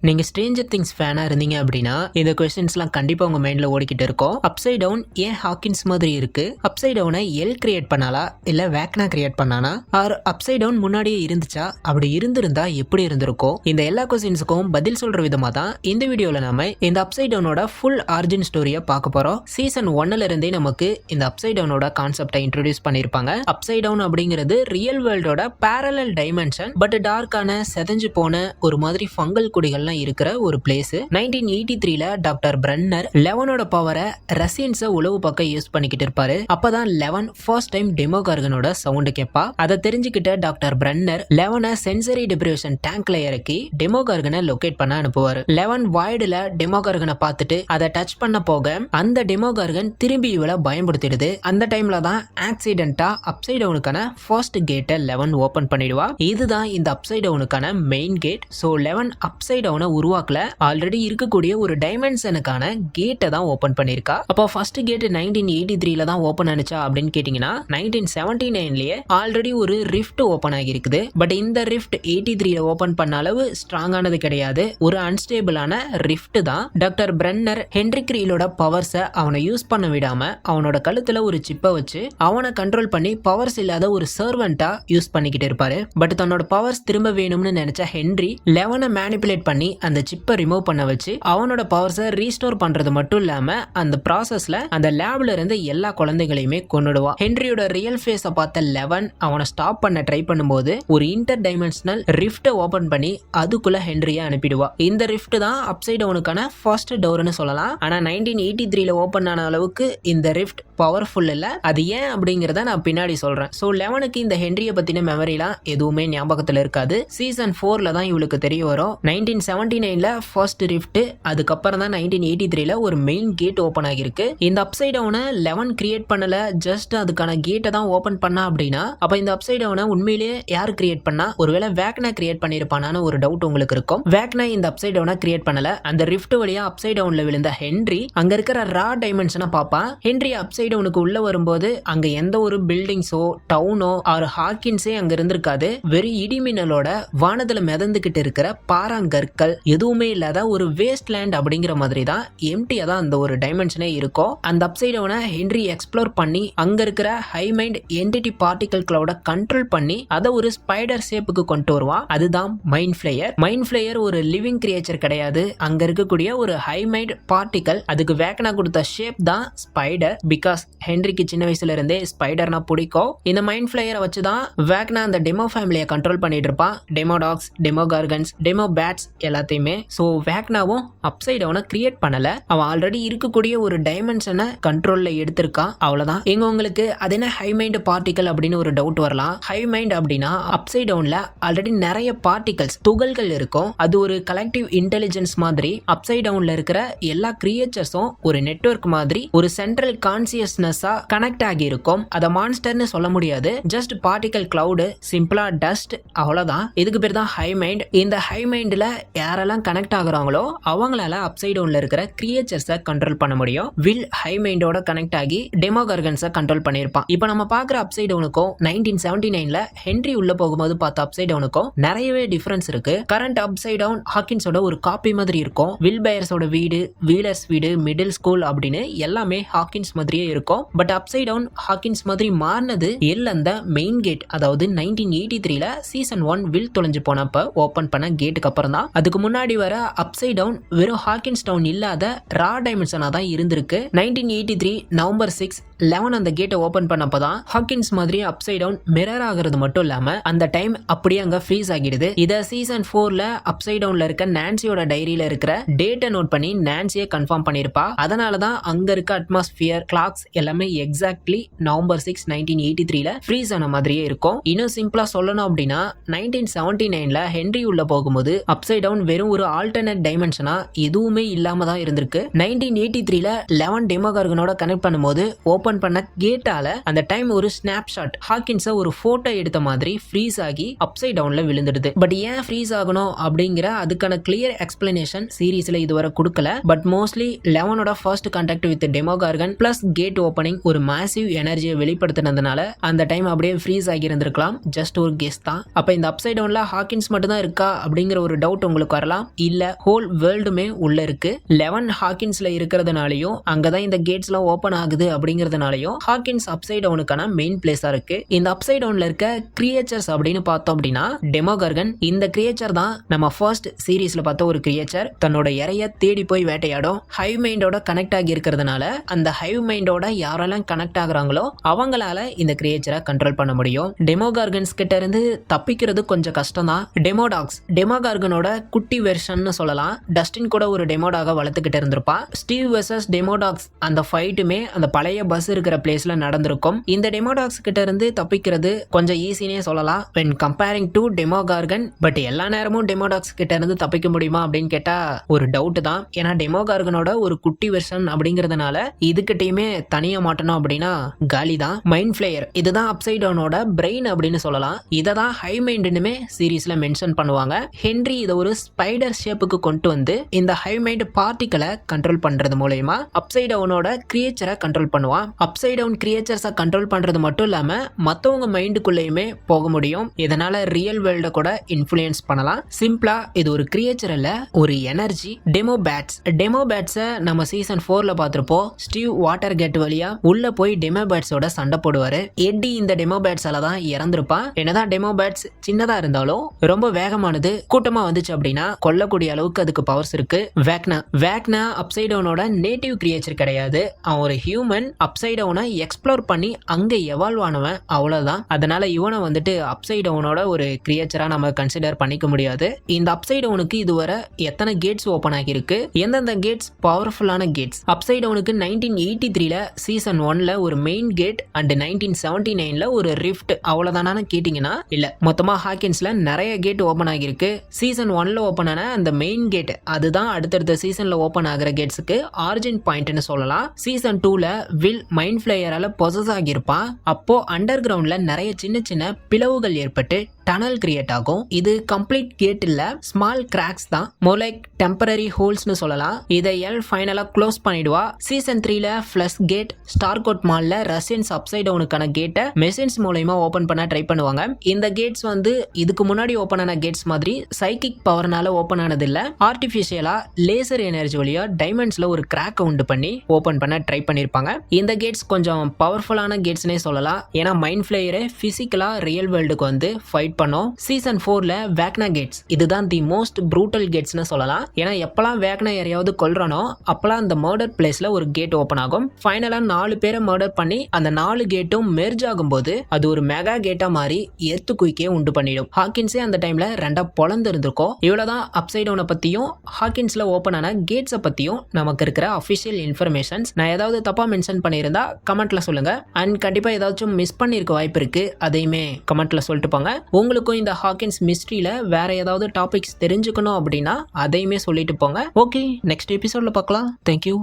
நீங்க Stranger things ஃபேனா இருந்தீங்க அப்படின்னா இந்த கொஸ்டின்ஸ்லாம் கண்டிப்பா உங்க மைண்ட்ல ஓடிக்கிட்டு இருக்கும். அப்சைட் டவுன் ஏன் ஹாக்கின்ஸ் மாதிரி இருக்கு? அப்சைட் டவுனை எல் கிரியேட் பண்ணாலா இல்ல வேக்னா கிரியேட் பண்ணானா? ஆர் அப்சைட் டவுன் முன்னாடியே இருந்துச்சா? அப்படி இருந்திருந்தா எப்படி இருந்திருக்கும்? இந்த எல்லா கொஸ்டின்ஸுக்கும் பதில் சொல்ற விதமா தான் இந்த வீடியோல நாம இந்த அப்சைட் டவுனோட ஃபுல் ஆரிஜின் ஸ்டோரியை பார்க்க போறோம். சீசன் 1ல இருந்தே நமக்கு இந்த அப்சைட் டவுனோட கான்செப்டை இன்ட்ரோடியூஸ் பண்ணிருப்பாங்க. அப்சைட் டவுன் அப்படிங்கிறது ரியல் வேர்ல்டோட பேரலல் டைமென்ஷன், பட் டார்க்கான செதஞ்சு போன ஒரு மாதிரி ஃபங்கல் குடிகள் இருக்கிற ஒரு பிளேஸ். 1983ல டாக்டர் பிரன்னர் லெவனோட பவரை ரசியன்ஸை உளவு பக்கம் யூஸ் பண்ணிக்கிட்டு இருப்பாரு. அப்பதான் லெவன் ஃபர்ஸ்ட் டைம் டெமோகார்கனோட சவுண்ட் கேட்பா. அதை தெரிஞ்சுக்கிட்ட டாக்டர் பிரன்னர் லெவனை சென்சரி டிப்ரேஷன் டேங்க்ல இறக்கி டெமோகார்கனை லொகேட் பண்ண அனுப்புவாரு. லெவன் வாய்டுல டெமோகார்கனை பார்த்துட்டு அதை டச் பண்ண போக அந்த டெமோகார்கன் திரும்பி இவளை பயன்படுத்திடுது. அந்த டைம்ல தான் ஆக்சிடென்டா அப்சைட் டவுனுக்கான ஃபர்ஸ்ட் கேட்டை லெவன் ஓபன் பண்ணிடுவா. இதுதான் இந்த அப்சைட் டவுனுக்கான main gate. So eleven upside டவுனை உருவாக்கல, ஆல்ரெடி இருக்கக்கூடிய ஒரு டைமென்ஷனுக்கான கேட்டை தான் ஓபன் பண்ணிருக்கா. அப்போ ஃபர்ஸ்ட் கேட் 1983ல தான் ஓபன் ஆனிச்சா அப்படின்னு கேட்டீங்கன்னா 1979லயே ஆல்ரெடி ஒரு ரிஃப்ட் ஓபன் ஆகிருக்குது. பட் இந்த ரிஃப்ட் 83ல ஓபன் பண்ண அளவு ஸ்ட்ராங் ஆனது கிடையாது. ஒரு அன்ஸ்டேபிளான ரிஃப்ட் தான். டாக்டர் பிரன்னர் ஹென்ரி கிரீலோட பவர்ஸை அவனை யூஸ் பண்ண விடாம அவனோட கழுத்துல ஒரு சிப்பை வச்சு அவனை கண்ட்ரோல் பண்ணி பவர்ஸ் இல்லாத ஒரு சர்வெண்டா யூஸ் பண்ணிக்கிட்டு இருப்பாரு. பட் தன்னோட பவர்ஸ் திரும்ப வேணும்னு நினைச்ச ஹென்ரி லெவனை மேனிபுலேட் பண்ணி அந்த சிப்பை ரிமூவ் பண்ண வச்சு அவனோட பவர்ஸை ரீஸ்டோர் பண்றது மட்டும் இல்லாம அந்த ப்ராசஸ்ல அந்த லேப்ல இருந்து எல்லா குழந்தைகளையுமே கொன்னுடுவான். ஹென்ரியோட ரியல் ஃபேஸை பார்த்த லெவன் அவனை ஸ்டாப் பண்ண ட்ரை பண்ணும்போது ஒரு இன்டர் டைமென்ஷனல் ரிஃப்ட் ஓபன் பண்ணி அதுக்குள்ள ஹென்ரியை அனுப்பிடுவா. இந்த ரிஃப்ட் தான் அப்சைட் டவுனுக்கான ஃபர்ஸ்ட் டோர்னு சொல்லலாம். ஆனா 1983ல ஓபன் ஆன அளவுக்கு இந்த ரிஃப்ட் பவர்ஃபுல் இல்ல. அது ஏன் அப்படிங்கறத நான் பின்னாடி சொல்றேன். சோ லெவனுக்கு இந்த ஹென்ரிய பத்தின மெமரிலாம் எதுவுமே ஞாபகத்துல இருக்காது. சீசன் 4ல தான் இவளுக்கு தெரிய வரும். 1979ல ஃபர்ஸ்ட் ரிஃப்ட், அதுக்கப்புறம் தான் 1983ல ஒரு மெயின் கேட் ஓபன் ஆகிருக்கு. இந்த அப்சைட் டவுனை லெவன் கிரியேட் பண்ணல, ஜஸ்ட் அதுக்கான கேட்டை தான் ஓபன் பண்ணா அப்படின்னா அப்ப இந்த அப்சைட் டவுனை உண்மையிலேயே யார் கிரியேட் பண்ணா? ஒருவேளை வேக்னா கிரியேட் பண்ணிருப்பானான்னு ஒரு டவுட் உங்களுக்கு இருக்கும். வேக்னா இந்த அப்சைட் டவுனை கிரியேட் பண்ணல. அந்த ரிஃப்ட் வழியா அப்சைட் டவுன்ல விழுந்த ஹென்ரி அங்க இருக்கிற ரா டைமென்ஷனை பாப்பான். ஹென்ரி அப்சைட் டவுனுக்கு உள்ள வரும்போது அங்க எந்த ஒரு பில்டிங்ஸோ டவுனோ ஆர் ஹாக்கின்ஸே அங்க இருந்திருக்காது. வெறும் இடிமின்னலோட வானத்துல மிதந்துகிட்டு இருக்கிற பாறாங்கற்கள் எதுவுமே இல்லாத ஒரு வேஸ்ட் லேண்ட் அப்படிங்கிற மாதிரி தான் எம்டியா தான் அந்த ஒரு டைமென்ஷனே இருக்கும். அந்த அப்சைட் டவுனை ஹென்ரி எக்ஸ்ப்ளோர் பண்ணி அங்க இருக்கிற ஹை மைண்ட் என்டிட்டி பார்ட்டிகல் கிளவுட கண்ட்ரோல் பண்ணி அதை ஒரு ஸ்பைடர் ஷேப்புக்கு கொண்டு வருவான். அதுதான் மைண்ட் ஃபிளேயர். மைண்ட் ஃபிளேயர் ஒரு லிவிங் கிரியேச்சர் கிடையாது. அங்க இருக்கக்கூடிய ஒரு ஹை மைண்ட் பார்ட்டிகல். அதுக்கு வேக்னா கொடுத்த ஷேப் தான் ஸ்பைடர். பிகாஸ் ஹென்ரிக்கு சின்ன வயசுல இருந்தே ஸ்பைடர்னா பிடிக்கும். இந்த மைண்ட் ஃபிளேயரை வச்சு தான் வேக்னா அந்த டெமோ ஃபேமிலியை கண்ட்ரோல் பண்ணிட்டு இருப்பான். Demo dogs, demo gorgons, demo bats எல்லாத்தையுமே. சோ வேக்னாவும் அப்சைட் டவுனை கிரியேட் பண்ணல. அவன் ஆல்ரெடி இருக்கக்கூடிய ஒரு டைமென்ஷனை கண்ட்ரோல்ல எடுத்திருக்கான். அவ்வளவுதான். எங்க உங்களுக்கு அது என்ன ஹை மைண்ட் பார்ட்டிகல் அப்படின்னு ஒரு டவுட் வரலாம். ஹை மைண்ட் அப்படின்னா அப்சைட் டவுன்ல ஆல்ரெடி நிறைய பார்ட்டிகல்ஸ் துகள்கள் இருக்கும். அது ஒரு கலெக்டிவ் இன்டெலிஜென்ஸ் மாதிரி. அப்சைட் டவுன்ல இருக்கிற எல்லா கிரியேச்சர்ஸும் ஒரு நெட்வொர்க் மாதிரி ஒரு சென்ட்ரல் கான்சியஸ்னஸா கனெக்ட் ஆகி இருக்கும். அத மான்ஸ்டர்னு சொல்ல முடியாது. ஜஸ்ட் பார்ட்டிகல் கிளவுட், சிம்பிளா டஸ்ட், அவ்வளவுதான். இதுக்கு பேர் தான் ஹை மைண்ட். இந்த ஹை மைண்ட்ல யாரெல்லாம் கனெக்ட் ஆகுறாங்களோ அவங்களால அப்சைட் டவுன்ல இருக்கிற கிரியேச்சர்ஸை கண்ட்ரோல் பண்ண முடியும். வில் ஹை மைண்டோட கனெக்ட் ஆகி டெமோகார்கன்ஸை கண்ட்ரோல் பண்ணிருப்பான். இப்போ நம்ம பாக்குற அப்சைட் டவுனுக்கும் 1979ல ஹென்ரி உள்ள போகும்போது பார்த்த அப்சைட் டவுனுக்கும் நிறையவே டிஃபரன்ஸ் இருக்கு. கரண்ட் அப்சைட் டவுன் ஹாக்கின்ஸோட ஒரு காப்பி மாதிரி இருக்கும். வில் பயர்ஸோட வீடு, வீலர்ஸ் வீடு, மிடில் ஸ்கூல் அப்படின்னு எல்லாமே ஹாக்கின்ஸ் மாதிரியே இருக்கும். பட் அப்சைட் டவுன் ஹாக்கின்ஸ் மாதிரி மாறினது எல் அந்த மெயின் கேட், அதாவது 1983ல சீசன் 1 வில் தொலைஞ்சு போனப்ப ஓபன் பண்ண கேட்டுக்கு அப்புறம் தான். அதுக்கு முன்னாடி வர அப்சைட் டவுன் வெறும் ஹாக்கின்ஸ் டவுன் இல்லாத ரா டைமென்ஷனா தான் இருந்திருக்கு. 1983 நவம்பர் 6 11 அந்த கேட்டை ஓபன் பண்ணப்பதான் ஹாக்கின்ஸ் மாதிரி அப்சைட் டவுன் மிரர் ஆகிறது மட்டும் இல்லாம அந்த டைம் அப்படியே அங்க ஃப்ரீஸ் ஆகிடுது. இத சீசன் 4ல அப்சைட் டவுன்ல இருக்க நான்சியோட டைரியில இருக்கிற டேட்டை நோட் பண்ணி நான்சியை கன்ஃபார்ம் பண்ணிருப்பா. அதனாலதான் அங்க இருக்க அட்மாஸ்பியர், கிளாக்ஸ் எல்லாமே எக்ஸாக்ட்லி நவம்பர் 6 1983ல ஃப்ரீஸ் ஆன மாதிரியே இருக்கும். இன்னும் சிம்பிளா சொல்லணும் அப்படின்னா 1979ல ஹென்ரி உள்ள போகும்போது அப்சைட் டவுன் வெறும் ஒரு ஆல்டர்னேட் டைமென்ஷனா எதுவுமே இல்லாம தான் இருந்திருக்கு. 1983ல 11 டெமோகார்கனோட கனெக்ட் பண்ணும்போது ஓபன் ஓபன் பண்ண கேட்டால அந்த டைம் ஒரு ஸ்னாப்ஷாட் ஹாக்கின்ஸை ஒரு போட்டோ எடுத்த மாதிரி ஃப்ரீஸ் ஆகி அப்சைட் டவுன்ல விழுந்துடுது. பட் ஏன் ஃப்ரீஸ் ஆகணும் அப்படிங்கிற அதுக்கான கிளியர் எக்ஸ்பிளனேஷன் சீரீஸ்ல இதுவரை கொடுக்கல. பட் மோஸ்ட்லி லெவனோட first contact with demogorgon plus gate opening ஒரு மேசிவ் எனர்ஜியை வெளிப்படுத்தினதுனால அந்த டைம் அப்படியே ஃப்ரீஸ் ஆகி இருந்திருக்கலாம். ஜஸ்ட் ஒரு கெஸ் தான். அப்ப இந்த அப்சைட் டவுன்ல ஹாக்கின்ஸ் மட்டும் தான் இருக்கா அப்படிங்கிற ஒரு டவுட் உங்களுக்கு வரலாம். இல்ல, ஹோல் வேர்ல்டுமே உள்ள இருக்கு. 11 ஹாக்கின்ஸ்ல இருக்கிறதுனாலயும் அங்கதான் இந்த கேட்ஸ்லாம் ஓபன் ஆகுது அப்படிங்கறதுனாலயும் ஹாக்கின்ஸ் அப்சைட் டவுனுக்கான மெயின் பிளேஸா இருக்கு. இந்த அப்சைட் டவுன்ல இருக்க கிரியேச்சர்ஸ் அப்படின்னு பார்த்தோம் அப்படின்னா டெமோகார்கன் இந்த கிரியேச்சர் தான் நம்ம ஃபர்ஸ்ட் சீரீஸ்ல பார்த்த ஒரு கிரியேச்சர். தன்னோட இறைய தேடி போய் வேட்டையாடும். ஹைவ் மைண்டோட கனெக்ட் ஆகி இருக்கிறதுனால அந்த ஹைவ் மைண்டோட யாரெல்லாம் கனெக்ட் ஆகுறாங்களோ அவங்களால இந்த கிரியேச்சரை கண்ட்ரோல் பண்ண முடியும். டெமோகார்கன்ஸ் கிட்ட இருந்து தப்பிக்கிறது கொஞ்சம் கஷ்டம் தான். டெமோகார்கனோட குட்டி வெர்ஷன் சொல்லலாம். டஸ்டின் கூட ஒரு டெமோடாக வளர்த்துக்கிட்டு இருந்திருப்பா. ஸ்டீவ் வெர்சஸ் டெமோடாக்ஸ் அந்த ஃபைட்டுமே அந்த பழைய பஸ் இருக்கிற பிளேஸ்ல நடந்திருக்கும். இந்த டெமோடாக்ஸ் கிட்ட இருந்து தப்பிக்கிறது கொஞ்சம் ஈஸினே சொல்லலாம் when comparing to டெமோகார்கன். பட் எல்லா நேரமும் டெமோடாக்ஸ் கிட்ட இருந்து தப்பிக்க முடியுமா அப்படின்னு கேட்டா ஒரு டவுட் தான். ஏன்னா டெமோகார்கனோட ஒரு குட்டி வெர்ஷன் அப்படிங்கறதுனால இதுகிட்டயுமே தனியா மாட்டணும் அப்படின்னா காலி தான். மைண்ட் ஃபிளேயர் இதுதான் அப்சைட் டவுனோட பிரெயின் அப்படின்னு சொல்லலாம். இதை தான் ஹை மைண்டுமே சீரீஸ்ல மென்ஷன் பண்ணுவாங்க. ஹென்றி இதை ஒரு ஸ்பைடர் ஷேப்புக்கு கொண்டு வந்து இந்த ஹை மைண்ட் பார்ட்டிகளை கண்ட்ரோல் பண்றது மூலமா அப்சைட் டவுனோட கிரியேச்சரை கண்ட்ரோல் பண்ணுவான். அப்சைட் டவுன் கிரியேச்சர்ஸை கண்ட்ரோல் பண்றது மட்டும் இல்லாம மத்தவங்க மைண்டுக்குள்ளேயுமே போக முடியும். இதனால ரியல் வேர்ல்ட கூட இன்ஃப்ளூயன்ஸ் பண்ணலாம். சிம்பிளா இது ஒரு கிரியேச்சர் இல்ல, ஒரு எனர்ஜி. டெமோ பேட்ஸை நம்ம சீசன் 4ல பார்த்திருப்போம். ஸ்டீவ் வாட்டர் கேட் வழியா உள்ள போய் டெமோ பேட்ஸோட சண்டை போடுவாரு. எட்டி இந்த டெமோ பேட்ஸால தான் இறந்திருப்பான். என்னதான் டெமோ பேட்ஸ் சின்னதா இருந்தாலும் ரொம்ப வேகமானது. கூட்டமா வந்துச்சு அப்படின்னா கொல்லக்கூடிய அளவுக்கு அதுக்கு பவர்ஸ் இருக்கு. வேக்னா அப்சைட் டவுனோட நேட்டிவ் கிரியேச்சர் கிடையாது. அவன் ஒரு ஹியூமன். அப்சைட் டவுனை எக்ஸ்ப்ளோர் பண்ணி அங்க எவால்வ் ஆனவன், அவ்வளவுதான். அதனால இவனை வந்துட்டு அப்சைட் டவுனோட ஒரு கிரியேச்சரா நம்ம கன்சிடர் பண்ணிக்க முடியாது. இந்த அப்சைட் டவுனுக்கு இதுவரை எத்தனை கேட்ஸ் ஓபன் ஆகிருக்கு, எந்தெந்த கேட்ஸ் பவர்ஃபுல்லான கேட்ஸ். அப்சைட் டவுனுக்கு 1983ல சீசன் 1ல ஒரு மெயின் கேட் அண்ட் 1979ல ஒரு ரிஃப்ட், அவ்வளவுதானு கேட்டீங்கன்னா இல்ல. மொத்தமா ஹாக்கின்ஸ்ல நிறைய கேட் ஓபன் ஆகிருக்கு. சீசன் 1ல ஓபன் ஆன அந்த மெயின் கேட் அதுதான் அடுத்தடுத்த சீசன்ல ஓபன் ஆகிற கேட்ஸுக்கு ஆரிஜின் பாயிண்ட்னு சொல்லலாம். சீசன் 2ல வில் மைண்ட் ஃபிளேயரால பொசஸ் ஆகியிருப்பான். அப்போ அண்டர் கிரவுண்ட்ல நிறைய சின்ன சின்ன பிளவுகள் ஏற்பட்டு டனல் கிரியேட் ஆகும். இது கம்ப்ளீட் கேட் இல்ல, ஸ்மால் கிராக்ஸ் தான். மோர் லைக் டெம்பரரி ஹோல்ஸ்னு சொல்லலாம். இதை எல் ஃபைனலா க்ளோஸ் பண்ணிடுவா. சீசன் 3ல ஃபிளஷ் கேட் ஸ்டார்கோட் மால்ல ரஷ்யன்ஸ் அப்சைட் டவுனுக்கான கேட்டை மெஷின்ஸ் மூலமா ஓபன் பண்ண ட்ரை பண்ணுவாங்க. இந்த கேட்ஸ் வந்து இதுக்கு முன்னாடி ஓபன் ஆன கேட்ஸ் மாதிரி சைக்கிக் பவர்னால ஓபன் ஆனது இல்ல. ஆர்டிபிஷியலா லேசர் எனர்ஜி வழியா டைமண்ட்ஸ்ல ஒரு கிராக் உண்டு பண்ணி ஓபன் பண்ண ட்ரை பண்ணிருப்பாங்க. இந்த கேட்ஸ் கொஞ்சம் பவர்ஃபுல்லான கேட்ஸ்னே சொல்லலாம். ஏன்னா மைண்ட் ஃபிளேயரை பிசிக்கலா ரியல் வேர்ல்டுக்கு வந்து ஃபைட் பண்ணோம். சீசன் 4ல வேக்னா கேட்ஸ் இதுதான் தி மோஸ்ட் ப்ரூட்டல் கேட்ஸ்னு சொல்லலாம். ஏன்னா எப்பெல்லாம் வேக்னா யாரையாவது கொல்றானோ அப்பெல்லாம் அந்த மர்டர் பிளேஸ்ல ஒரு கேட் ஓபன் ஆகும். ஃபைனலா 4 பேரை மர்டர் பண்ணி அந்த 4 கேட்டும் மெர்ஜ் ஆகும்போது அது ஒரு மெகா கேட்டா மாறி எர்த் குயிக்கே உண்டு பண்ணிடும். ஹாக்கின்ஸே அந்த டைம்ல ரெண்டா பொளந்து இருந்திருக்கும். இவ்வளவுதான் அப்சைட் டவுனை பத்தியும் ஹாக்கின்ஸ்ல ஓபன் ஆன கேட்ஸை பத்தியும் நமக்கு இருக்கிற அபிஷியல் இன்ஃபர்மேஷன்ஸ். நான் ஏதாவது தப்பா மென்ஷன் பண்ணியிருந்தா கமெண்ட்ல சொல்லுங்க. அண்ட் கண்டிப்பா ஏதாச்சும் மிஸ் பண்ணிருக்க வாய்ப்பு இருக்கு, அதையுமே கமெண்ட்ல சொல்லிட்டு போங்க. உங்களுக்கும் இந்த ஹாக்கின்ஸ் மிஸ்ட்ரியில வேற ஏதாவது டாபிக்ஸ் தெரிஞ்சுக்கணும் அப்படின்னா அதையுமே சொல்லிட்டு போங்க. ஓகே, நெக்ஸ்ட் எபிசோட்ல பார்க்கலாம். தேங்க்யூ.